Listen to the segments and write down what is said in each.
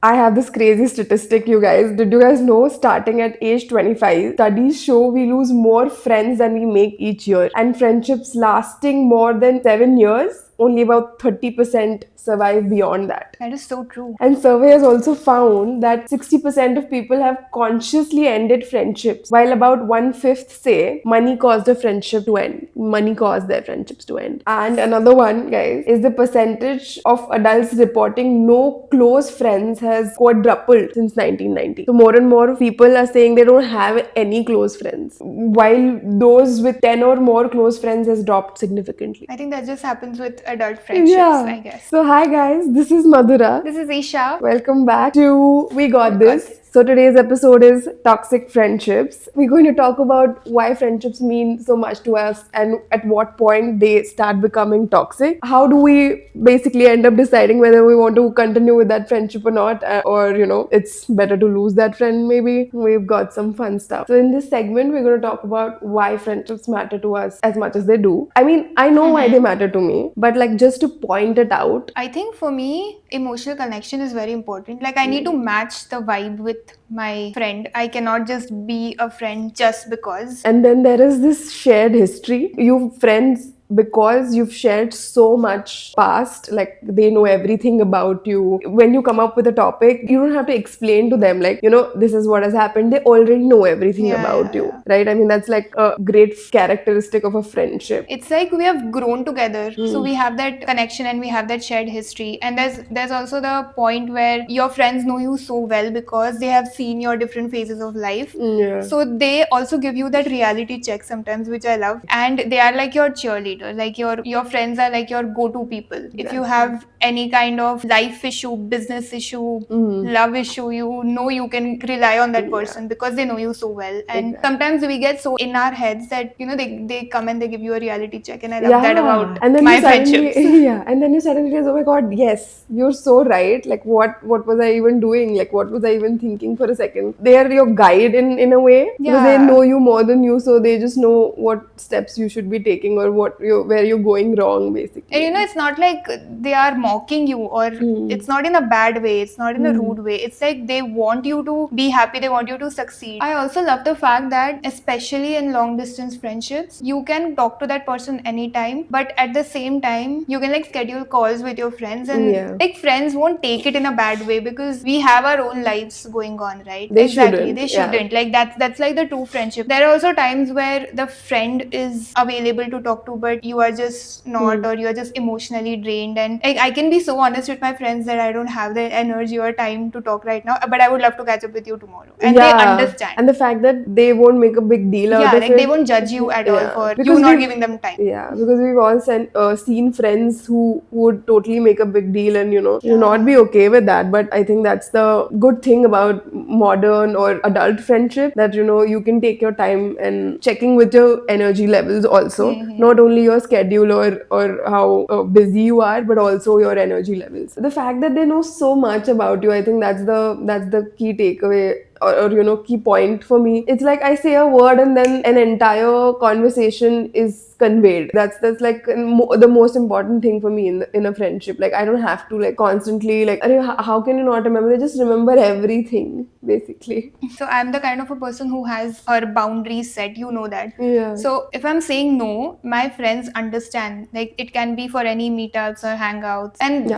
I have this crazy statistic, you guys. Did you guys know starting at age 25, studies show we lose more friends than we make each year? And friendships lasting more than 7 years, only about 30% survive beyond that. That is so true. And survey has also found that 60% of people have consciously ended friendships, while about one-fifth say money caused a friendship to end. Money caused their friendships to end. And another one, guys, is the percentage of adults reporting no close friends has quadrupled since 1990. So more and more people are saying they don't have any close friends, while those with 10 or more close friends has dropped significantly. I think that just happens with adult friendships, I guess. So hi guys, this is Madhura. This is Isha. Welcome back to We Got We Got This. This. So today's episode is toxic friendships. We're going to talk about why friendships mean so much to us and at what point they start becoming toxic. How do we basically end up deciding whether we want to continue with that friendship or not, or it's better to lose that friend maybe. We've got some fun stuff. So in this segment, we're going to talk about why friendships matter to us as much as they do. I mean, I know why they matter to me, but like just to point it out. I think for me, emotional connection is very important. Like, I need to match the vibe with my friend. I cannot just be a friend just because. And then there is this shared history. You friends because you've shared so much past, like they know everything about you. When you come up with a topic, you don't have to explain to them like, this is what has happened. They already know everything about you, right? I mean, that's like a great characteristic of a friendship. It's like we have grown together, so we have that connection and we have that shared history. And there's also the point where your friends know you so well because they have seen your different phases of life. Yeah. So they also give you that reality check sometimes, which I love. And they are like your cheerleader. Like your friends are like your go-to people. If you have any kind of life issue, business issue, love issue, you can rely on that person because they know you so well. And sometimes we get so in our heads that they come and they give you a reality check, and I love that about and then my you suddenly, friendships. and then you suddenly realize, oh my god, yes, you're so right. Like what was I even doing? Like what was I even thinking for a second? They are your guide in a way because they know you more than you, so they just know what steps you should be taking or where you're going wrong basically. And it's not like they are mocking you, or it's not in a bad way, it's not in a rude way. It's like they want you to be happy, they want you to succeed. I also love the fact that especially in long distance friendships, you can talk to that person anytime, but at the same time you can like schedule calls with your friends, and like friends won't take it in a bad way because we have our own lives going on, right? They They shouldn't. shouldn't. Like that's like the true friendship. There are also times where the friend is available to talk to, but you are just not, or you are just emotionally drained. And like I can be so honest with my friends that I don't have the energy or time to talk right now, but I would love to catch up with you tomorrow. And they understand. And the fact that they won't make a big deal out of like it. they won't judge you at all for Because you not giving them time. Yeah, because we've all seen friends who would totally make a big deal and not be okay with that. But I think that's the good thing about modern or adult friendship, that you can take your time and checking with your energy levels also, not only your schedule or how busy you are, but also your energy levels. The fact that they know so much about you, I think that's the key takeaway, or key point for me. It's like I say a word and then an entire conversation is conveyed. That's like the most important thing for me in a friendship. Like I don't have to like constantly like, how can you not remember? They just remember everything basically. So I'm the kind of a person who has her boundaries set, that. Yeah. So if I'm saying no, my friends understand. Like it can be for any meetups or hangouts, and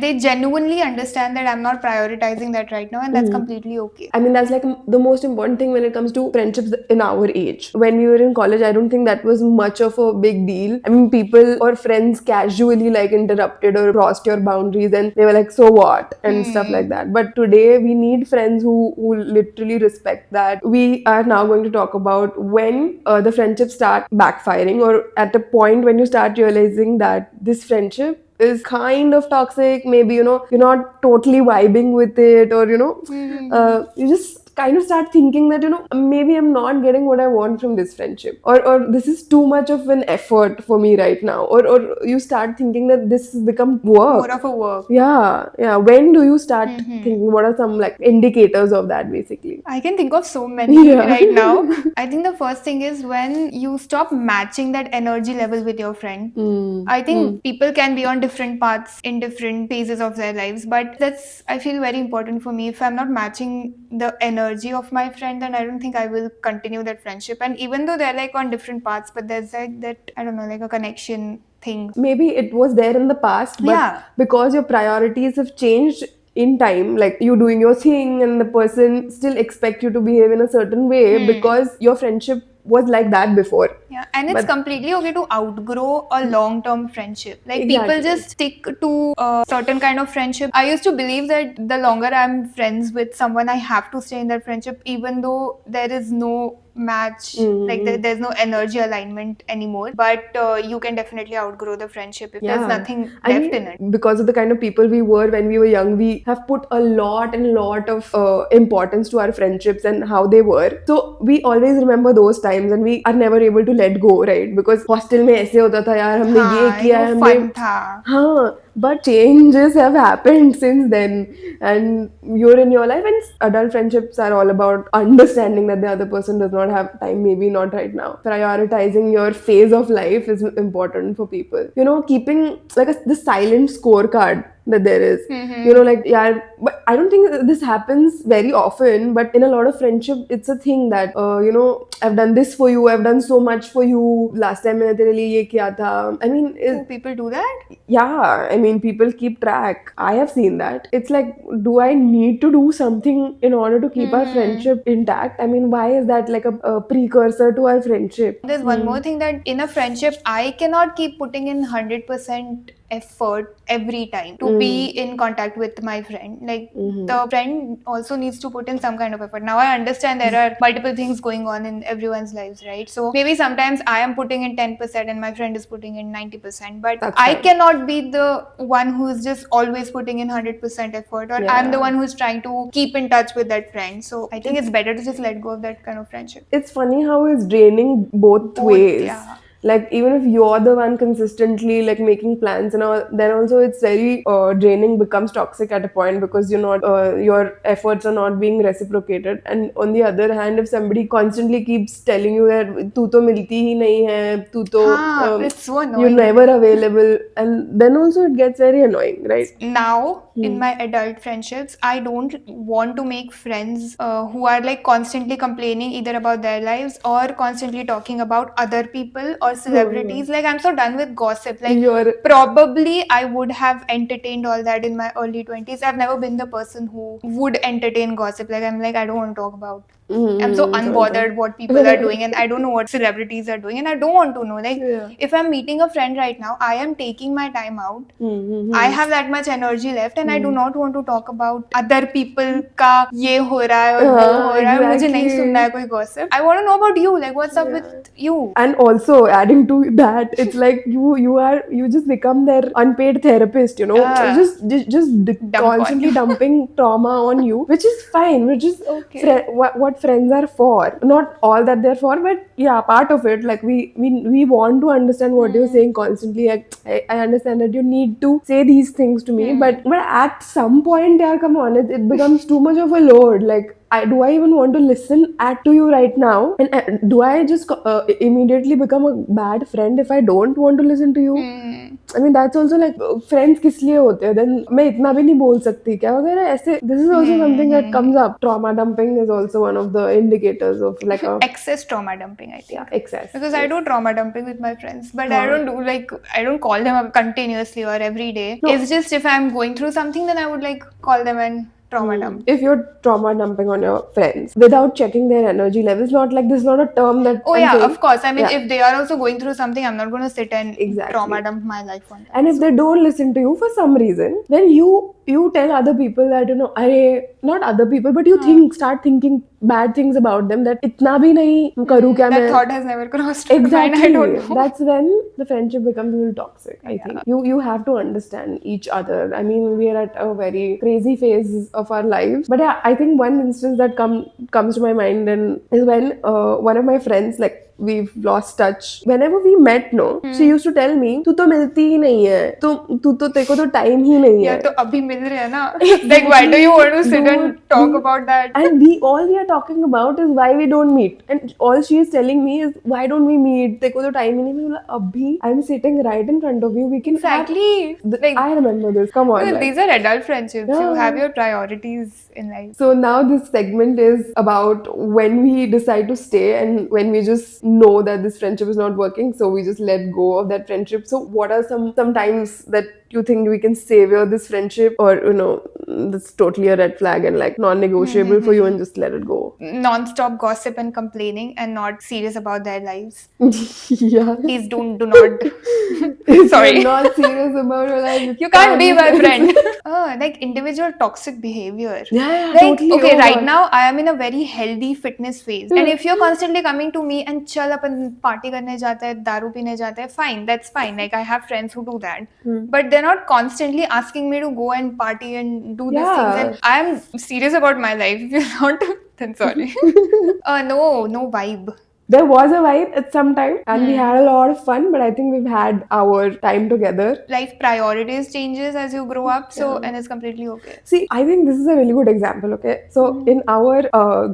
they genuinely understand that I'm not prioritizing that right now, and that's completely okay. I mean, that's like the most important thing when it comes to friendships in our age. When we were in college, I don't think that was much of a big deal. I mean, people or friends casually like interrupted or crossed your boundaries and they were like, so what? And stuff like that. But today we need friends who literally respect that. We are now going to talk about when the friendships start backfiring, or at a point when you start realizing that this friendship is kind of toxic. Maybe you're not totally vibing with it, or you just kind of start thinking that, maybe I'm not getting what I want from this friendship, or this is too much of an effort for me right now, or you start thinking that this has become More work. of a work. Yeah. When do you start thinking? What are some like indicators of that, basically? I can think of so many Yeah. right now. I think the first thing is when you stop matching that energy level with your friend. I think people can be on different paths in different phases of their lives, but that's, I feel, very important for me. If I'm not matching the energy of my friend, then I don't think I will continue that friendship. And even though they're like on different paths, but there's like that, I don't know, like a connection thing. Maybe it was there in the past, but Yeah. because your priorities have changed in time, like you doing your thing and the person still expect you to behave in a certain way because your friendship was like that before. Yeah, and it's But completely okay to outgrow a long-term friendship. Like people exactly. just stick to a certain kind of friendship. I used to believe that the longer I'm friends with someone, I have to stay in that friendship, even though there is no match, like there's no energy alignment anymore. But you can definitely outgrow the friendship if there's nothing I left mean, in it. because of the kind of people we were when we were young, we have put a lot and lot of importance to our friendships and how they were. So we always remember those times, and we are never able to let go, right? Because hostel में ऐसे होता था यार, हमने ये हाँ, किया, वो हमने fun था. हाँ. But changes have happened since then, and you're in your life, and adult friendships are all about understanding that the other person does not have time, maybe not right now. Prioritizing your phase of life is important for people. Keeping like the silent scorecard that there is. Like, yeah, but I don't think this happens very often, but in a lot of friendship, it's a thing that, I've done this for you, I've done so much for you, last time मैंने तेरे लिए ये किया था. I mean, Do people do that? yeah, I mean, people keep track. I have seen that. It's like, do I need to do something in order to keep our friendship intact? I mean, why is that like a precursor to our friendship? There's one more thing, that in a friendship, I cannot keep putting in 100% effort every time to be in contact with my friend. Like the friend also needs to put in some kind of effort. Now I understand there are multiple things going on in everyone's lives, right? So maybe sometimes I am putting in 10% and my friend is putting in 90%, but That's I fine. cannot be the one who's just always putting in 100% effort, or I'm the one who's trying to keep in touch with that friend. So I think it's better to just let go of that kind of friendship. It's funny how it's draining both ways. Yeah. Like, even if you're the one consistently like making plans and all, then also it's very draining, becomes toxic at a point, because you're not your efforts are not being reciprocated. And on the other hand, if somebody constantly keeps telling you that तू तो मिलती ही नहीं है, तू तो It's so you're annoying. never available, and then also it gets very annoying, right? Now in my adult friendships, I don't want to make friends who are like constantly complaining either about their lives or constantly talking about other people or celebrities. Like, I'm so done with gossip. Like, You're probably I would have entertained all that in my early 20s. I've never been the person who would entertain gossip. Like, I'm like, I don't want to talk about. I'm so unbothered what people are doing, and I don't know what celebrities are doing, and I don't want to know. Like, if I'm meeting a friend right now, I am taking my time out. I have that much energy left, and I do not want to talk about other people का ये हो रहा है और वो हो रहा है. मुझे नहीं सुनना है कोई gossip. I want to know about you. Like, what's up with you? And also adding to that, it's like you just become their unpaid therapist, just constantly dumping trauma on you, which is fine, which is Okay. what friends are for. Not all that they're for, but yeah, part of it. Like, we want to understand what you're saying constantly. Like, I understand that you need to say these things to me, but at some point, yeah, come on, it becomes too much of a load. Like, do I even want to listen to you right now? And do I just immediately become a bad friend if I don't want to listen to you? I mean, that's also like, friends किस लिए होते हैं? Then मैं इतना भी नहीं बोल सकती क्या वगैरह ऐसे. This is also something that comes up. Trauma dumping is also one of the indicators of like a Excess trauma dumping, I think. excess. Because I do trauma dumping with my friends, but I don't call them up continuously or every day. It's just if I'm going through something, then I would like call them and trauma dump. If you're trauma dumping on your friends without checking their energy levels, not like, this is not a term that Oh I'm yeah, saying. of course. I mean, if they are also going through something, I'm not going to sit and Exactly. trauma dump my life on them. And if they don't listen to you for some reason, then you tell other people that, not other people, but you start thinking bad things about them, that itna bhi nahi karu kya That main. thought has never crossed my mind. Exactly. I don't know. That's when the friendship becomes a little toxic, I think. You have to understand each other. I mean, we are at a very crazy phase of our lives. But yeah, I think one instance that comes to my mind and is when one of my friends, like, we've lost touch. Whenever we met, no, she used to tell me, तू तो मिलती ही नहीं है, तू तो तेरे को तो टाइम ही नहीं है. Yeah, तो अभी मिल रहे हैं ना. Like, why do you want to sit and talk about that? And all we are talking about is why we don't meet. And all she is telling me is, why don't we meet? तेरे को तो time ही नहीं. मैं बोला, अभी I'm sitting right in front of you. We can Exactly. Like, I remember this. Come on. Well, these are adult friendships. Yeah. You have your priorities in life. So now this segment is about when we decide to stay and when we just know that this friendship is not working, so we just let go of that friendship. So what are some times that you think we can savor this friendship, or that's totally a red flag and like non-negotiable for you, and just let it go? Non-stop gossip and complaining and not serious about their lives. Yeah. Please do not. If Sorry. you're not serious about your life, You can't be my friend. Like individual toxic behavior. Yeah, Like, totally. okay, Oh right God. now I am in a very healthy fitness phase, and if you're constantly coming to me and चल अपन party करने जाते हैं, दारू पीने जाते हैं, fine, that's fine. Like, I have friends who do that, but they're not constantly asking me to go and party and do these Yeah. things. And I'm serious about my life. If you're not, then sorry. No vibe. There was a vibe at some time, and we had a lot of fun, but I think we've had our time together. Life priorities changes as you grow up, so and it's completely okay. See, I think this is a really good example, okay? So, in our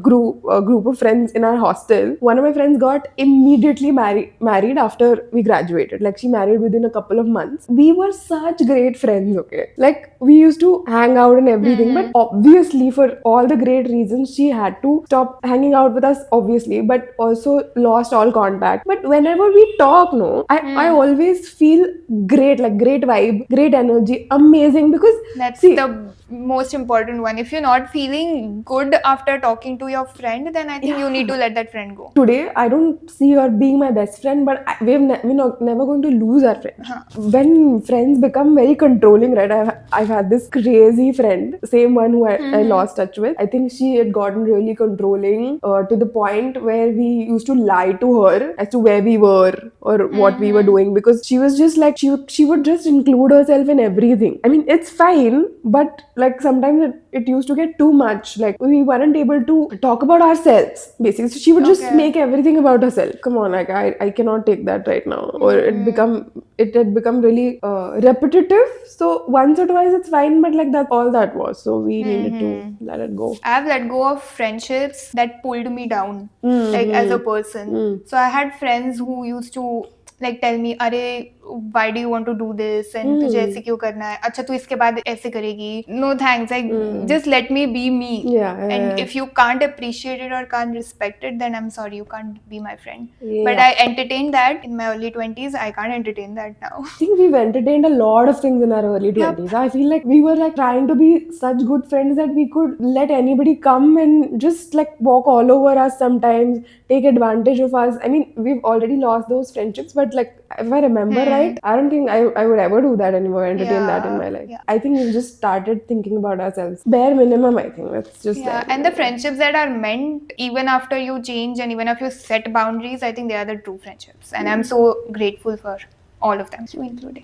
group of friends in our hostel, one of my friends got immediately married after we graduated. Like, she married within a couple of months. We were such great friends, okay? Like, we used to hang out and everything, but obviously, for all the great reasons, she had to stop hanging out with us, obviously, but also lost all contact. But whenever we talk, no, I always feel great, like great vibe, great energy, amazing, because That's see, the most important one. If you're not feeling good after talking to your friend, then I think you need to let that friend go. today I don't see her being my best friend, but we're never going to lose our friendship. When friends become very controlling, right? I've had this crazy friend, same one who I lost touch with. I think she had gotten really controlling to the point where we used to lie to her as to where we were or what we were doing, because she was just like, she would just include herself in everything. I mean, it's fine, but like sometimes it used to get too much. Like, we weren't able to talk about ourselves, basically. So she would just make everything about herself. Come on, like I cannot take that right now. Or it had become really repetitive. So once or twice it's fine, but like that's all that was. So we needed to let it go. I've let go of friendships that pulled me down, like as a person. So I had friends who used to like tell me, अरे why do you want to do this and तुझे ऐसे क्यों करना है, अच्छा तू इसके बाद ऐसे करेगी, no thanks, like just let me be me. And if you can't appreciate it or can't respect it, then I'm sorry, you can't be my friend. But I entertained that in my early 20s. I can't entertain that now. I think we've entertained a lot of things in our early 20s. I feel like we were like trying to be such good friends that we could let anybody come and just like walk all over us sometimes, take advantage of us. I mean, we've already lost those friendships, but like if I remember right, I don't think I would ever do that anymore, entertain that in my life. I think we've just started thinking about ourselves. Bare minimum, I think. That's just and the friendships that are meant even after you change and even if you set boundaries, I think they are the true friendships. And I'm so grateful for all of them, including.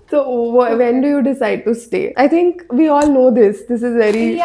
So when do you decide to stay? I think we all know this. This is very...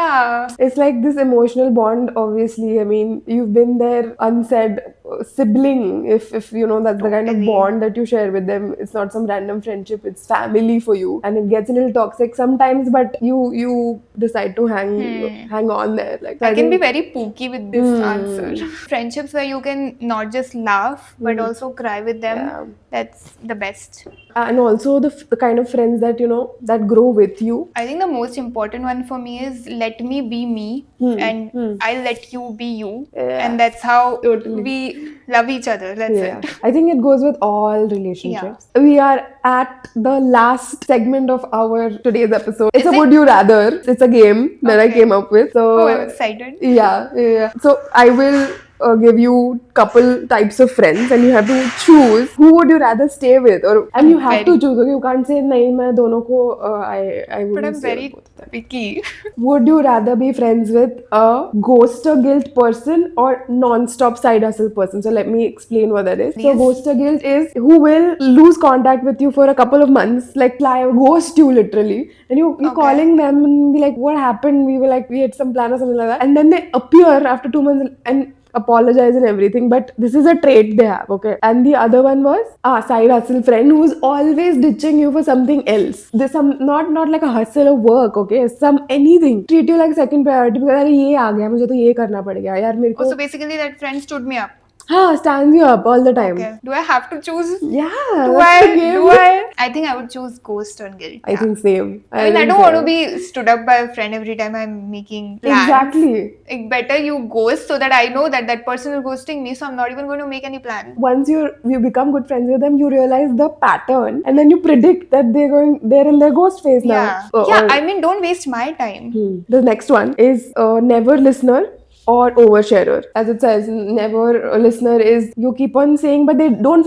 It's like this emotional bond, obviously. I mean, you've been there unsaid, sibling, if you know, that's the kind of bond that you share with them. It's not some random friendship, it's family for you. And it gets a little toxic sometimes, but you decide to hang on there. Like, I can be very pooky with this answer. Friendships where you can not just laugh, but also cry with them. That's the best. And also the kind of friends that, you know, that grow with you. I think the most important one for me is let me be me and I'll let you be you. And that's how we love each other. That's it. I think it goes with all relationships. We are at the last segment of our today's episode. It's a Would You Rather. It's a game that I came up with. So I'm excited. Yeah. So I will give you couple types of friends and you have to choose who would you rather stay with, or and you have to choose. Okay, you can't say nahi main dono ko I wouldn't But I'm stay with very both of them. picky. Would you rather be friends with a ghost or guilt person or non-stop side hustle person? So let me explain what that is. So Please. ghost or guilt is who will lose contact with you for a couple of months, like fly ghost you literally, and you Okay. calling them and be like, what happened? We were like, we had some plan or something like that, and then they appear after 2 months and apologize and everything, but this is a trait they have. Okay, and the other one was side hustle friend who's always ditching you for something else. There's some not like a hustle or work. Okay, some anything treat you like second priority because अरे ये आ गया मुझे तो ये करना पड़ेगा यार मेरे को. So basically, that friend stood me up. हाँ, stands you up all the time. Okay. Do I have to choose? Yeah, Do that's the I? game. Do I? I think I would choose ghost or guilt. I think same. I mean, I don't want to be stood up by a friend every time I'm making plans. Exactly. Like, better you ghost so that I know that that person is ghosting me, so I'm not even going to make any plan. Once you become good friends with them, you realize the pattern, and then you predict that they're in their ghost phase now. Yeah. I mean, don't waste my time. The next one is never listener or oversharer. As it says, never a listener is you keep on saying, but they don't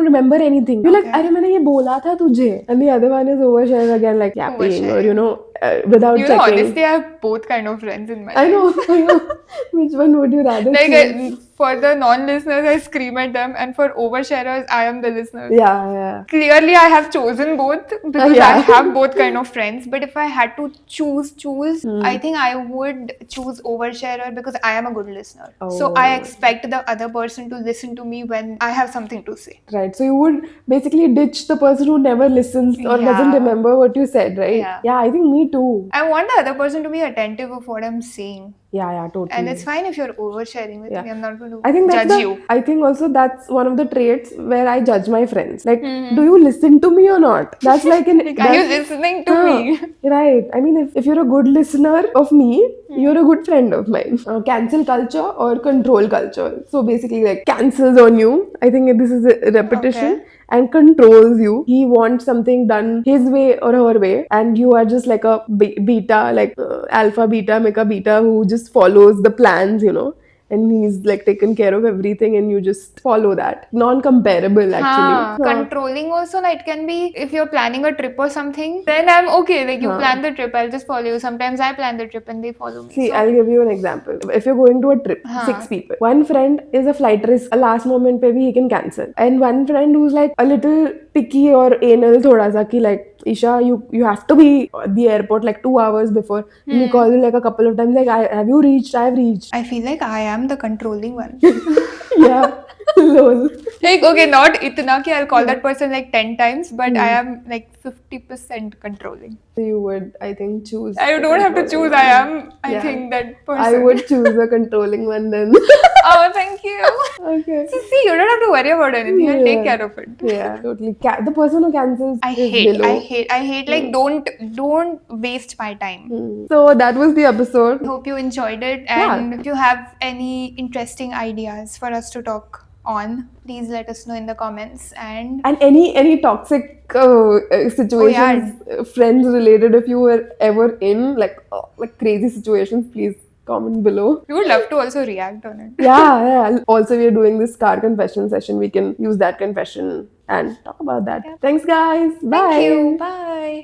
remember anything. You're like, अरे मैंने ये बोला था तुझे. And the other one is oversharer again, like yapping or without You know, checking. honestly, I have both kind of friends in my life. I know. Which one would you rather choose? For the non-listeners, I scream at them, and for oversharers, I am the listener. Yeah. Clearly, I have chosen both because I have both kind of friends. But if I had to choose, I think I would choose oversharer because I am a good listener. So I expect the other person to listen to me when I have something to say. Right. So you would basically ditch the person who never listens or doesn't remember what you said, right? Yeah, I think me too. I want the other person to be attentive of what I'm saying. Yeah, totally. And it's fine if you're oversharing with me. I'm not going to judge you. I think also that's one of the traits where I judge my friends. Like, do you listen to me or not? That's like an... Are you listening to me? Right. I mean, if you're a good listener of me, you're a good friend of mine. Cancel culture or control culture. So basically like cancels on you. I think this is a repetition. Okay. And controls you. He wants something done his way or her way, and you are just like a beta, like alpha, beta, mega beta who just follows the plans, and he's like taken care of everything and you just follow that. Non-comparable actually. Controlling also, like, it can be if you're planning a trip or something, then I'm okay. Like, you plan the trip, I'll just follow you. Sometimes I plan the trip and they follow me. See, I'll give you an example. If you're going to a trip, 6 people. One friend is a flight risk. A last moment maybe he can cancel. And one friend who's like a little picky or anal thoda sa ki like, Isha, you have to be at the airport like 2 hours before. And he calls you like a couple of times like, have you reached? I have reached. I feel like I am the controlling one. Yeah. Lol. Like, okay, not itna ki I'll call that person like 10 times, but I am like 50% controlling. So you would, I think, choose. I don't have to choose. I am, I think, that person. I would choose a controlling one then. Oh, thank you. Okay. So see, you don't have to worry about anything. I'll take care of it. Yeah, totally. The person who cancels I hate like don't waste my time. So that was the episode. Hope you enjoyed it, and if you have any interesting ideas for us to talk on, please let us know in the comments. And any toxic situations, friends related, if you were ever in like crazy situations, please comment below. We would love to also react on it. Yeah. Also, we are doing this car confession session. We can use that confession and talk about that. Thanks, guys. Bye. Thank you. Bye.